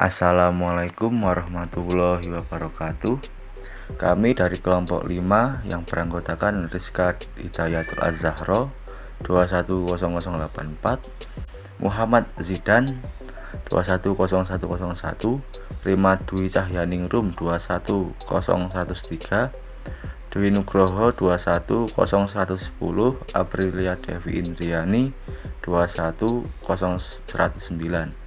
Assalamualaikum warahmatullahi wabarakatuh. Kami dari kelompok 5 yang beranggotakan Rizka Hidayatul Az-Zahra 210084, Muhammad Zidan 210101, Rima Dwi Cahyaningrum 21013, Dwi Nugroho 21010, Aprilia Devi Indriani 21009.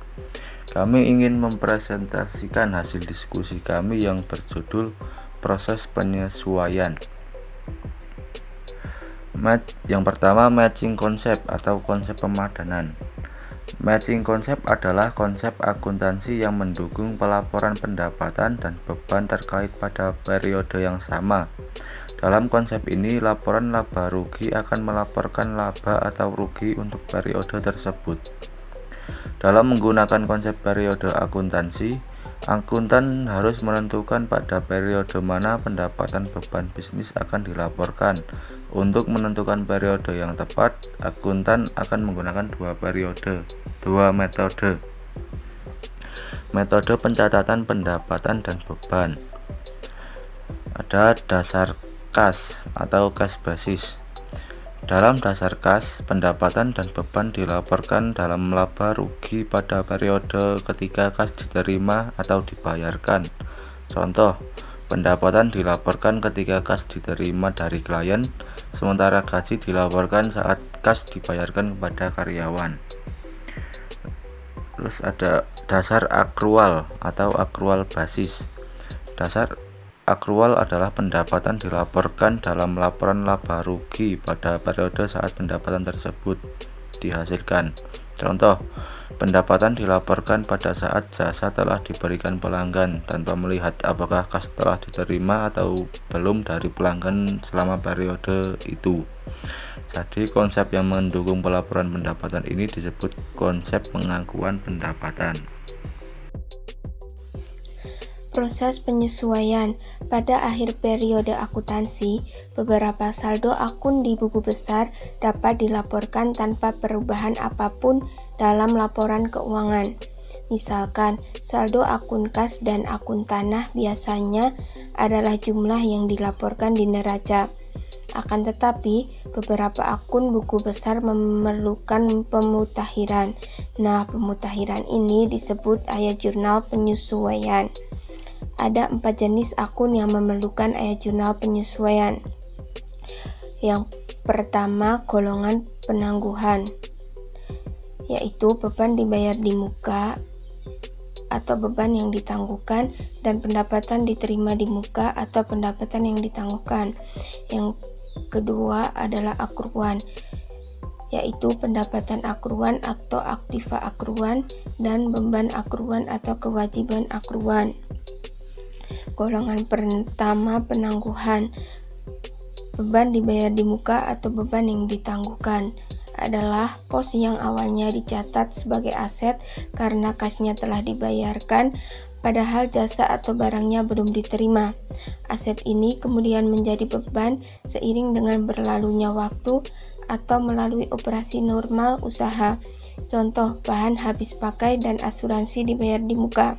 Kami ingin mempresentasikan hasil diskusi kami yang berjudul proses penyesuaian. Yang pertama, matching konsep atau konsep pemadanan. Matching konsep adalah konsep akuntansi yang mendukung pelaporan pendapatan dan beban terkait pada periode yang sama. Dalam konsep ini, laporan laba rugi akan melaporkan laba atau rugi untuk periode tersebut. Dalam menggunakan konsep periode akuntansi, akuntan harus menentukan pada periode mana pendapatan beban bisnis akan dilaporkan. Untuk menentukan periode yang tepat, akuntan akan menggunakan dua metode. Metode pencatatan pendapatan dan beban. Ada dasar kas atau cash basis. Dalam dasar kas, pendapatan dan beban dilaporkan dalam laba rugi pada periode ketika kas diterima atau dibayarkan. Contoh, pendapatan dilaporkan ketika kas diterima dari klien, sementara gaji dilaporkan saat kas dibayarkan kepada karyawan. Terus ada dasar akrual atau akrual basis. Dasar akrual adalah pendapatan dilaporkan dalam laporan laba rugi pada periode saat pendapatan tersebut dihasilkan. Contoh, pendapatan dilaporkan pada saat jasa telah diberikan pelanggan tanpa melihat apakah kas telah diterima atau belum dari pelanggan selama periode itu. Jadi konsep yang mendukung pelaporan pendapatan ini disebut konsep pengakuan pendapatan. Proses penyesuaian. Pada akhir periode akuntansi, beberapa saldo akun di buku besar dapat dilaporkan tanpa perubahan apapun dalam laporan keuangan. Misalkan, saldo akun kas dan akun tanah biasanya adalah jumlah yang dilaporkan di neraca. Akan tetapi, beberapa akun buku besar memerlukan pemutakhiran. Nah, pemutakhiran ini disebut ayat jurnal penyesuaian. Ada 4 jenis akun yang memerlukan ayat jurnal penyesuaian. Yang pertama, golongan penangguhan, yaitu beban dibayar di muka atau beban yang ditangguhkan, dan pendapatan diterima di muka atau pendapatan yang ditangguhkan. Yang kedua adalah akruan, yaitu pendapatan akruan atau aktiva akruan, dan beban akruan atau kewajiban akruan. Golongan pertama, penangguhan. Beban dibayar di muka atau beban yang ditangguhkan adalah pos yang awalnya dicatat sebagai aset karena kasnya telah dibayarkan, padahal jasa atau barangnya belum diterima. Aset ini kemudian menjadi beban seiring dengan berlalunya waktu atau melalui operasi normal usaha. Contoh, bahan habis pakai dan asuransi dibayar di muka.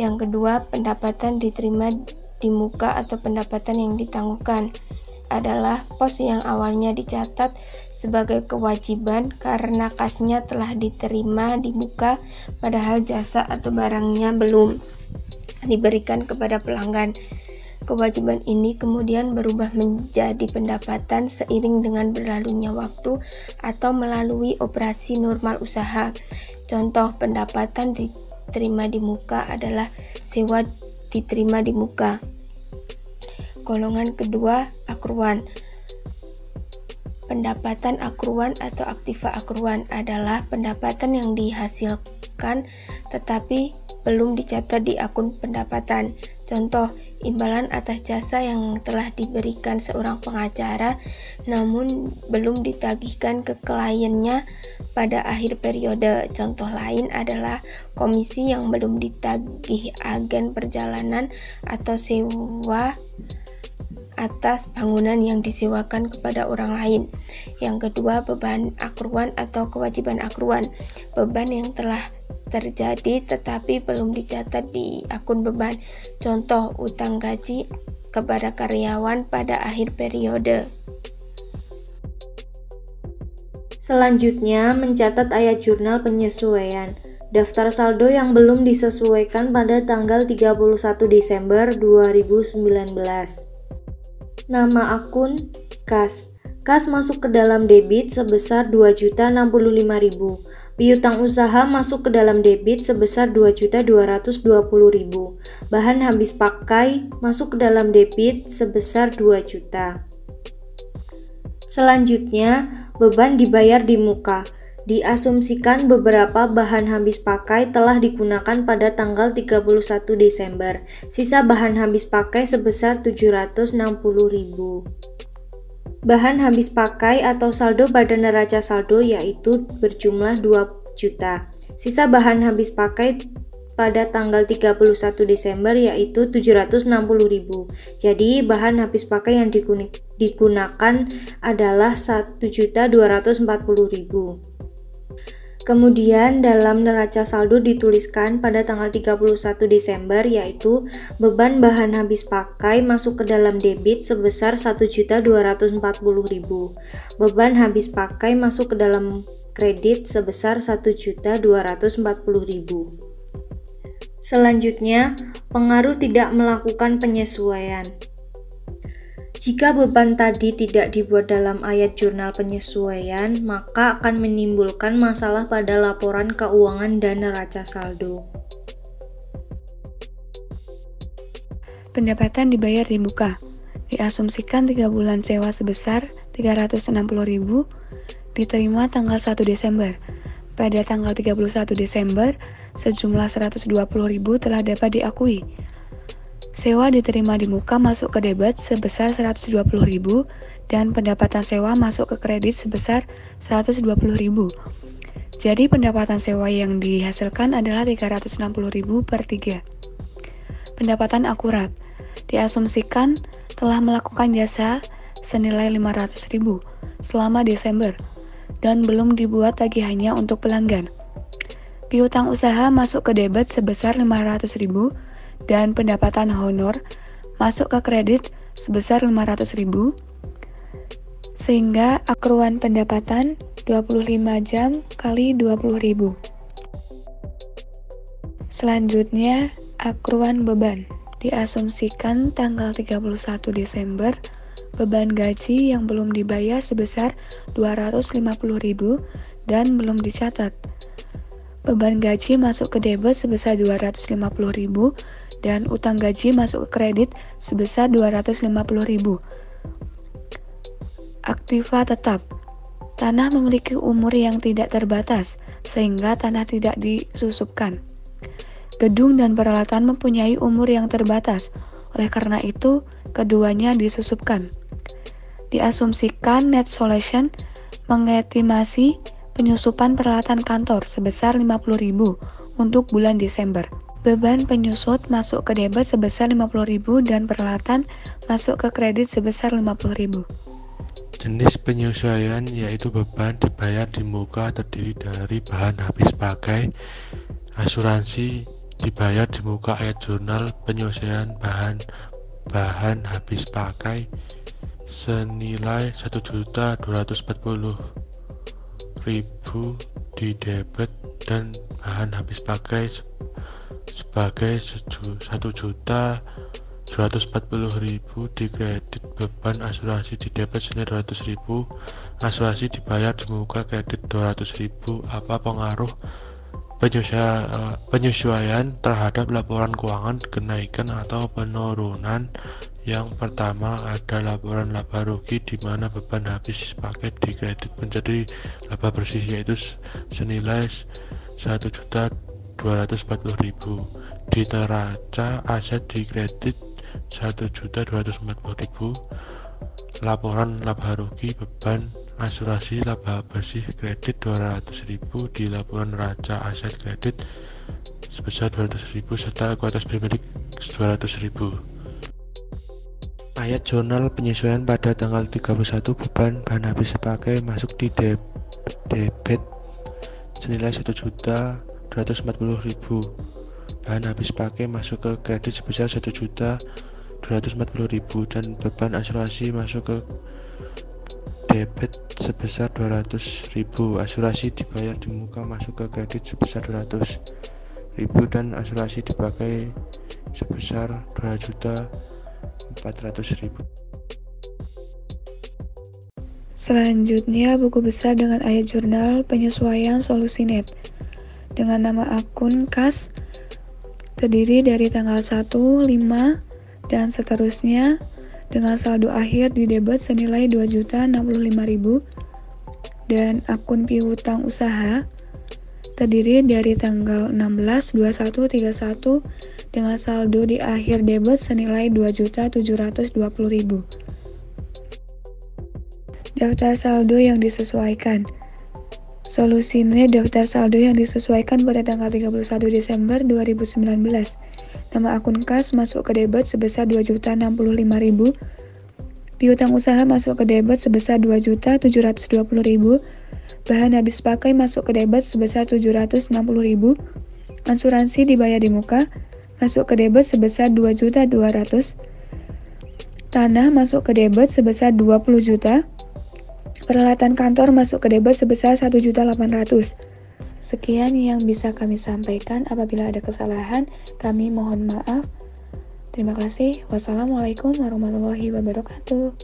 Yang kedua, pendapatan diterima di muka atau pendapatan yang ditangguhkan adalah pos yang awalnya dicatat sebagai kewajiban karena kasnya telah diterima di muka, padahal jasa atau barangnya belum diberikan kepada pelanggan. Kewajiban ini kemudian berubah menjadi pendapatan seiring dengan berlalunya waktu atau melalui operasi normal usaha. Contoh, pendapatan diterima di muka adalah sewa diterima di muka. Golongan kedua, akruan. Pendapatan akruan atau aktiva akruan adalah pendapatan yang dihasilkan tetapi belum dicatat di akun pendapatan. Contoh, imbalan atas jasa yang telah diberikan seorang pengacara namun belum ditagihkan ke kliennya pada akhir periode. Contoh lain adalah komisi yang belum ditagih agen perjalanan atau sewa atas bangunan yang disewakan kepada orang lain. Yang kedua, beban akruan atau kewajiban akruan. Beban yang telah terjadi tetapi belum dicatat di akun beban. Contoh, utang gaji kepada karyawan pada akhir periode. Selanjutnya, mencatat ayat jurnal penyesuaian. Daftar saldo yang belum disesuaikan pada tanggal 31 Desember 2019. Nama akun, kas. Kas masuk ke dalam debit sebesar 2.065.000. Piutang usaha masuk ke dalam debit sebesar 2.220.000. Bahan habis pakai masuk ke dalam debit sebesar 2 juta. Selanjutnya, beban dibayar di muka. Diasumsikan beberapa bahan habis pakai telah digunakan pada tanggal 31 Desember. Sisa bahan habis pakai sebesar 760.000. Bahan habis pakai atau saldo pada neraca saldo yaitu berjumlah 2 juta. Sisa bahan habis pakai pada tanggal 31 Desember yaitu 760.000. Jadi bahan habis pakai yang digunakan adalah 1.240.000. Kemudian dalam neraca saldo dituliskan pada tanggal 31 Desember yaitu beban bahan habis pakai masuk ke dalam debit sebesar 1.240.000. Beban habis pakai masuk ke dalam kredit sebesar 1.240.000. Selanjutnya, pengaruh tidak melakukan penyesuaian. Jika beban tadi tidak dibuat dalam ayat jurnal penyesuaian, maka akan menimbulkan masalah pada laporan keuangan dan neraca saldo. Pendapatan dibayar di muka. Diasumsikan 3 bulan sewa sebesar 360.000 diterima tanggal 1 Desember. Pada tanggal 31 Desember, sejumlah 120.000 telah dapat diakui. Sewa diterima di muka masuk ke debit sebesar 120.000 dan pendapatan sewa masuk ke kredit sebesar 120.000. Jadi pendapatan sewa yang dihasilkan adalah 360.000 per 3. Pendapatan akurat. Diasumsikan telah melakukan jasa senilai 500.000 selama Desember dan belum dibuat tagihannya untuk pelanggan. Piutang usaha masuk ke debit sebesar 500.000 dan pendapatan honor masuk ke kredit sebesar 500.000 sehingga akruan pendapatan 25 jam kali 20.000. Selanjutnya, akruan beban. Diasumsikan tanggal 31 Desember beban gaji yang belum dibayar sebesar 250.000 dan belum dicatat. Beban gaji masuk ke debit sebesar 250.000 dan utang gaji masuk ke kredit sebesar 250.000. Aktiva tetap. Tanah memiliki umur yang tidak terbatas, sehingga tanah tidak disusupkan. Gedung dan peralatan mempunyai umur yang terbatas, oleh karena itu keduanya disusupkan. Diasumsikan net solution mengestimasi penyusupan peralatan kantor sebesar 50.000 untuk bulan Desember. Beban penyusut masuk ke debit sebesar 50.000 dan peralatan masuk ke kredit sebesar 50.000. Jenis penyesuaian yaitu beban dibayar di muka terdiri dari bahan habis pakai, asuransi dibayar di muka ayat jurnal penyesuaian bahan habis pakai senilai 1.240.000 di debit dan bahan habis pakai sebagai 1.240.000 di kredit. Beban asuransi di debit senilai 200.000. Asuransi dibayar di muka kredit 200.000. Apa pengaruh penyesuaian terhadap laporan keuangan, kenaikan atau penurunan? Yang pertama ada laporan laba rugi di mana beban habis pakai di kredit menjadi laba bersih yaitu senilai 1.240.000. Di neraca aset di kredit 1.240.000. Laporan laba rugi beban asuransi laba bersih kredit 200.000 di laporan neraca aset kredit sebesar 200.000 serta kualitas pemilik 200.000. Ayat jurnal penyesuaian pada tanggal 31 beban bahan habis pakai masuk di debit senilai 1.000.000 240.000. Bahan habis pakai masuk ke kredit sebesar 1.240.000 dan beban asuransi masuk ke debit sebesar 200.000. Asuransi dibayar di muka masuk ke kredit sebesar 200.000 dan asuransi dipakai sebesar 2.400.000. Selanjutnya, buku besar dengan ayat jurnal penyesuaian solusi net dengan nama akun kas terdiri dari tanggal 1, 5, dan seterusnya dengan saldo akhir di debit senilai 2.065.000 dan akun piutang usaha terdiri dari tanggal 16, 21, 31 dengan saldo di akhir debit senilai 2.720.000. Daftar saldo yang disesuaikan. Solusi net daftar saldo yang disesuaikan pada tanggal 31 Desember 2019. Nama akun kas masuk ke debit sebesar 2.065.000. Piutang usaha masuk ke debit sebesar 2.720.000. Bahan habis pakai masuk ke debit sebesar 760.000. Asuransi dibayar di muka masuk ke debit sebesar 2.200.000. Tanah masuk ke debit sebesar 20 juta. Peralatan kantor masuk ke debit sebesar 1.800.000. Sekian yang bisa kami sampaikan. Apabila ada kesalahan, kami mohon maaf. Terima kasih. Wassalamualaikum warahmatullahi wabarakatuh.